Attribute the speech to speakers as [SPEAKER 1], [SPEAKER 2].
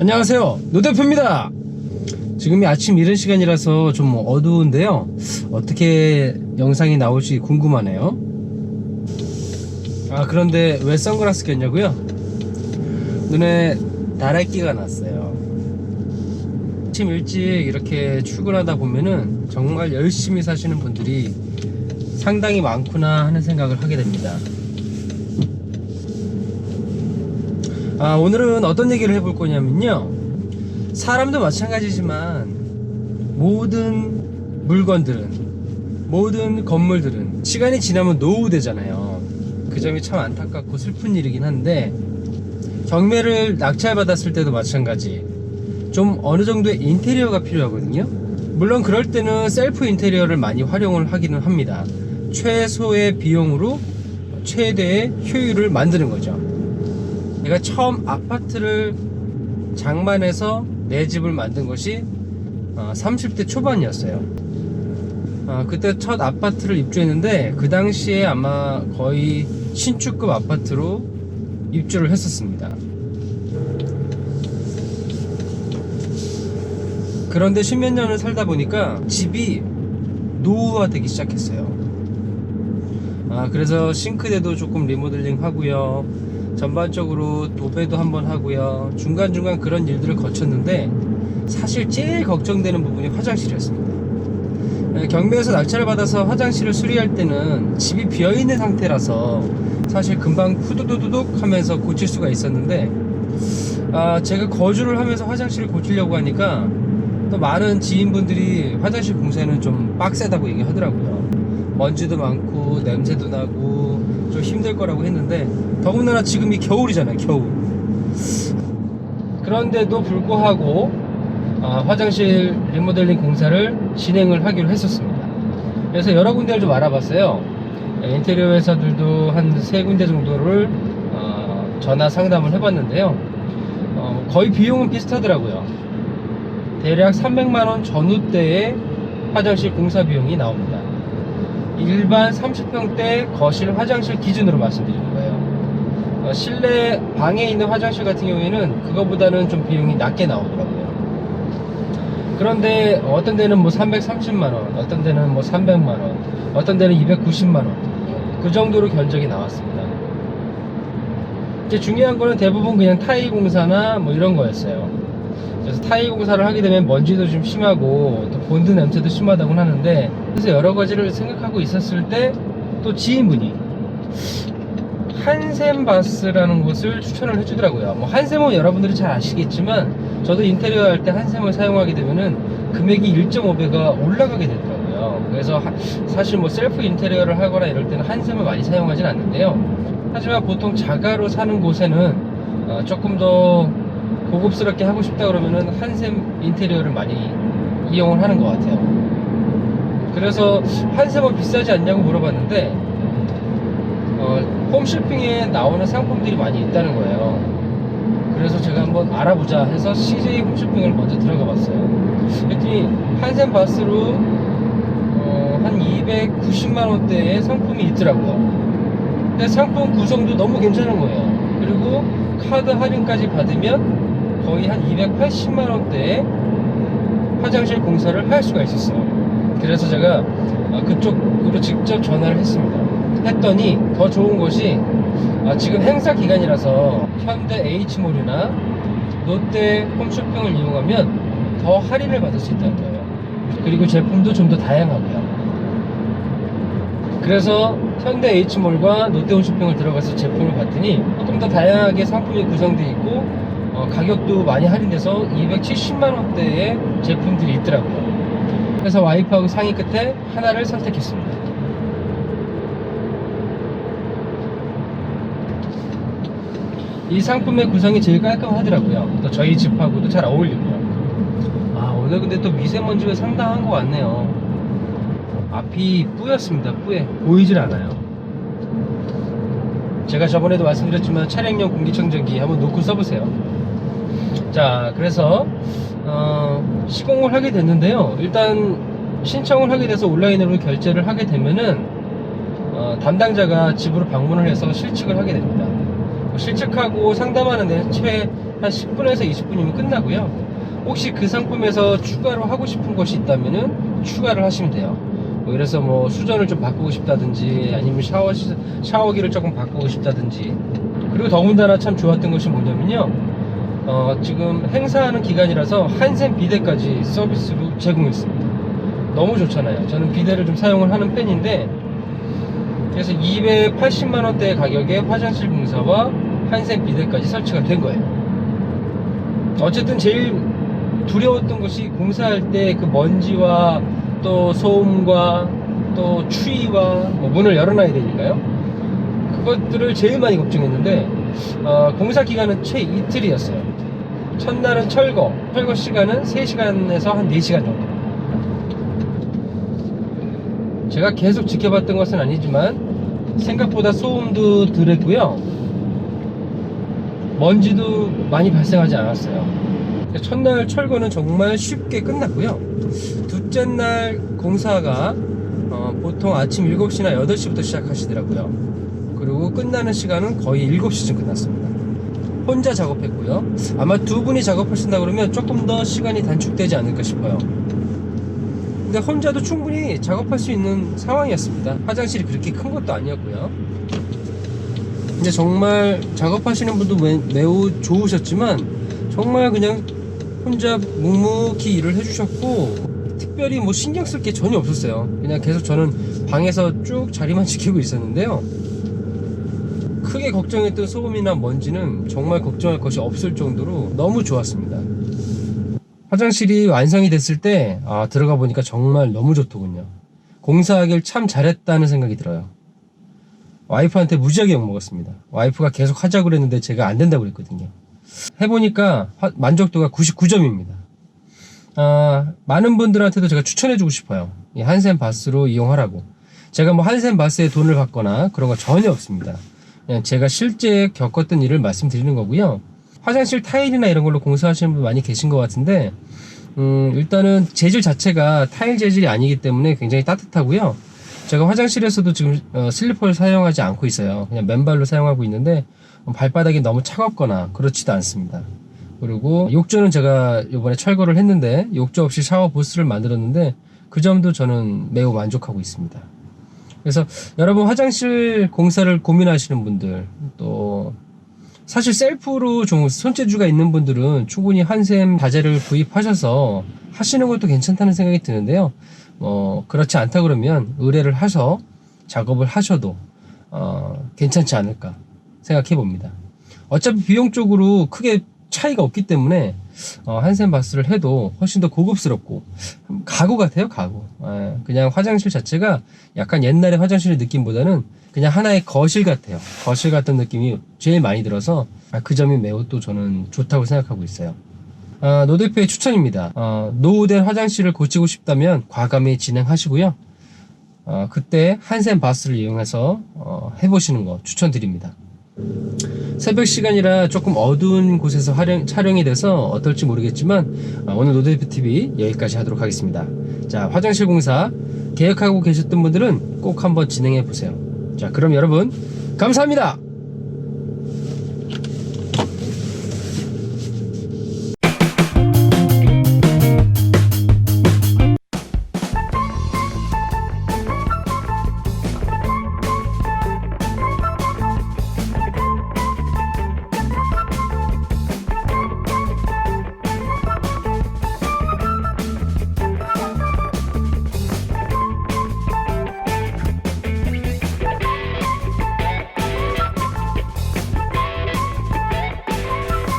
[SPEAKER 1] 안녕하세요, 노대표입니다. 지금이 아침 이른 시간이라서 좀 어두운데요, 어떻게 영상이 나올지 궁금하네요. 그런데 왜 선글라스 꼈냐고요? 눈에 다래끼가 났어요. 아침 일찍 이렇게 출근하다 보면은 정말 열심히 사시는 분들이 상당히 많구나 하는 생각을 하게 됩니다. 오늘은 어떤 얘기를 해볼 거냐면요, 사람도 마찬가지지만 모든 물건들은, 모든 건물들은 시간이 지나면 노후되잖아요. 그 점이 참 안타깝고 슬픈 일이긴 한데, 경매를 낙찰받았을 때도 마찬가지, 좀 어느 정도의 인테리어가 필요하거든요. 물론 그럴 때는 셀프 인테리어를 많이 활용을 하기는 합니다. 최소의 비용으로 최대의 효율을 만드는 거죠. 제가 처음 아파트를 장만해서 내 집을 만든 것이 30대 초반이었어요. 그때 첫 아파트를 입주했는데, 그 당시에 아마 거의 신축급 아파트로 입주를 했었습니다. 그런데 십몇 년을 살다 보니까 집이 노후화되기 시작했어요. 그래서 싱크대도 조금 리모델링 하고요, 전반적으로 도배도 한번 하고요, 중간중간 그런 일들을 거쳤는데, 사실 제일 걱정되는 부분이 화장실이었습니다. 경매에서 낙찰을 받아서 화장실을 수리할 때는 집이 비어있는 상태라서 사실 금방 후두두둑 하면서 고칠 수가 있었는데, 제가 거주를 하면서 화장실을 고치려고 하니까 또 많은 지인분들이 화장실 공사에는 좀 빡세다고 얘기하더라고요. 먼지도 많고 냄새도 나고 좀 힘들 거라고 했는데, 더군다나 지금이 겨울이잖아요, 겨울. 그런데도 불구하고 화장실 리모델링 공사를 진행을 하기로 했었습니다. 그래서 여러 군데를 좀 알아봤어요. 인테리어 회사들도 한 3군데 정도를 전화 상담을 해봤는데요, 거의 비용은 비슷하더라고요. 대략 300만원 전후대의 화장실 공사 비용이 나옵니다. 일반 30평대 거실 화장실 기준으로 말씀드리는 거예요. 실내 방에 있는 화장실 같은 경우에는 그거보다는 좀 비용이 낮게 나오더라고요. 그런데 어떤 데는 뭐 330만원, 어떤 데는 뭐 300만원, 어떤 데는 290만원, 그 정도로 견적이 나왔습니다. 이제 중요한 거는 대부분 그냥 타일 공사나 뭐 이런 거였어요. 그래서 타일 공사를 하게 되면 먼지도 좀 심하고 또 본드 냄새도 심하다고 하는데, 그래서 여러 가지를 생각하고 있었을 때 또 지인분이 한샘바스라는 곳을 추천을 해주더라고요. 뭐 한샘은 여러분들이 잘 아시겠지만, 저도 인테리어 할 때 한샘을 사용하게 되면은 금액이 1.5배가 올라가게 되더라고요. 그래서 사실 뭐 셀프 인테리어를 하거나 이럴 때는 한샘을 많이 사용하진 않는데요, 하지만 보통 자가로 사는 곳에는 조금 더 고급스럽게 하고 싶다 그러면은 한샘 인테리어를 많이 이용을 하는 것 같아요. 그래서 한샘은 비싸지 않냐고 물어봤는데, 홈쇼핑에 나오는 상품들이 많이 있다는 거예요. 그래서 제가 한번 알아보자 해서 CJ 홈쇼핑을 먼저 들어가 봤어요. 그랬더니 한샘 바스로 한 290만원대의 상품이 있더라고요. 근데 상품 구성도 너무 괜찮은 거예요. 그리고 카드 할인까지 받으면 거의 한 280만원대의 화장실 공사를 할 수가 있었어요. 그래서 제가 그쪽으로 직접 전화를 했습니다. 했더니 더 좋은 것이, 지금 행사 기간이라서 현대 H몰이나 롯데 홈쇼핑을 이용하면 더 할인을 받을 수 있다는 거예요. 그리고 제품도 좀 더 다양하고요. 그래서 현대 H몰과 롯데 홈쇼핑을 들어가서 제품을 봤더니 좀 더 다양하게 상품이 구성되어 있고, 가격도 많이 할인돼서 270만원대의 제품들이 있더라고요. 그래서 와이프하고 상의 끝에 하나를 선택했습니다. 이 상품의 구성이 제일 깔끔하더라고요. 또 저희 집하고도 잘 어울리고요. 오늘 근데 또 미세먼지가 상당한 것 같네요. 앞이 뿌였습니다. 뿌예. 보이질 않아요. 제가 저번에도 말씀드렸지만 차량용 공기청정기 한번 놓고 써보세요. 자, 그래서 시공을 하게 됐는데요, 일단 신청을 하게 돼서 온라인으로 결제를 하게 되면은 담당자가 집으로 방문을 해서 실측을 하게 됩니다. 실측하고 상담하는 데는 한 10분에서 20분이면 끝나고요. 혹시 그 상품에서 추가로 하고 싶은 것이 있다면은 추가를 하시면 돼요. 뭐 그래서 뭐 수전을 좀 바꾸고 싶다든지 아니면 샤워기를 조금 바꾸고 싶다든지. 그리고 더군다나 참 좋았던 것이 뭐냐면요, 지금 행사하는 기간이라서 한샘 비데까지 서비스로 제공했습니다. 너무 좋잖아요. 저는 비데를 좀 사용을 하는 편인데, 그래서 280만원대 가격에 화장실 공사와 한샘 비데까지 설치가 된 거예요. 어쨌든 제일 두려웠던 것이 공사할 때 그 먼지와 또 소음과 또 추위와 뭐 문을 열어놔야 되니까요. 그것들을 제일 많이 걱정했는데, 공사 기간은 채 이틀이었어요. 첫날은 철거 시간은 3시간에서 한 4시간 정도. 제가 계속 지켜봤던 것은 아니지만 생각보다 소음도 덜했고요, 먼지도 많이 발생하지 않았어요. 첫날 철거는 정말 쉽게 끝났고요. 둘째 날 공사가 보통 아침 7시나 8시부터 시작하시더라고요. 그리고 끝나는 시간은 거의 7시쯤 끝났습니다. 혼자 작업했고요. 아마 두 분이 작업하신다 그러면 조금 더 시간이 단축되지 않을까 싶어요. 근데 혼자도 충분히 작업할 수 있는 상황이었습니다. 화장실이 그렇게 큰 것도 아니었고요. 근데 정말 작업하시는 분도 매우 좋으셨지만, 정말 그냥 혼자 묵묵히 일을 해주셨고, 특별히 뭐 신경 쓸 게 전혀 없었어요. 그냥 계속 저는 방에서 쭉 자리만 지키고 있었는데요, 크게 걱정했던 소음이나 먼지는 정말 걱정할 것이 없을 정도로 너무 좋았습니다. 화장실이 완성이 됐을 때 들어가 보니까 정말 너무 좋더군요. 공사하길 참 잘했다는 생각이 들어요. 와이프한테 무지하게 욕먹었습니다. 와이프가 계속 하자고 그랬는데 제가 안 된다고 그랬거든요. 해보니까 만족도가 99점입니다. 많은 분들한테도 제가 추천해주고 싶어요. 이 한샘 바스로 이용하라고. 제가 뭐 한샘 바스에 돈을 받거나 그런 거 전혀 없습니다. 그냥 제가 실제 겪었던 일을 말씀드리는 거고요. 화장실 타일이나 이런 걸로 공사하시는 분 많이 계신 것 같은데, 일단은 재질 자체가 타일 재질이 아니기 때문에 굉장히 따뜻하고요. 제가 화장실에서도 지금 슬리퍼를 사용하지 않고 있어요. 그냥 맨발로 사용하고 있는데 발바닥이 너무 차갑거나 그렇지도 않습니다. 그리고 욕조는 제가 이번에 철거를 했는데 욕조 없이 샤워 부스를 만들었는데 그 점도 저는 매우 만족하고 있습니다. 그래서 여러분 화장실 공사를 고민하시는 분들, 또 사실 셀프로 좀 손재주가 있는 분들은 충분히 한샘 자재를 구입하셔서 하시는 것도 괜찮다는 생각이 드는데요, 그렇지 않다 그러면 의뢰를 해서 작업을 하셔도 괜찮지 않을까 생각해 봅니다. 어차피 비용적으로 크게 차이가 없기 때문에 한샘 바스를 해도 훨씬 더 고급스럽고 가구 같아요, 가구. 그냥 화장실 자체가 약간 옛날의 화장실의 느낌보다는 그냥 하나의 거실 같아요. 거실 같은 느낌이 제일 많이 들어서 그 점이 매우 또 저는 좋다고 생각하고 있어요. 노 대표의 추천입니다. 노후된 화장실을 고치고 싶다면 과감히 진행하시고요. 그때 한샘 바스를 이용해서 해보시는 거 추천드립니다. 새벽 시간이라 조금 어두운 곳에서 촬영이 돼서 어떨지 모르겠지만 오늘 노대표TV 여기까지 하도록 하겠습니다. 자, 화장실 공사 계획하고 계셨던 분들은 꼭 한번 진행해 보세요. 자, 그럼 여러분 감사합니다.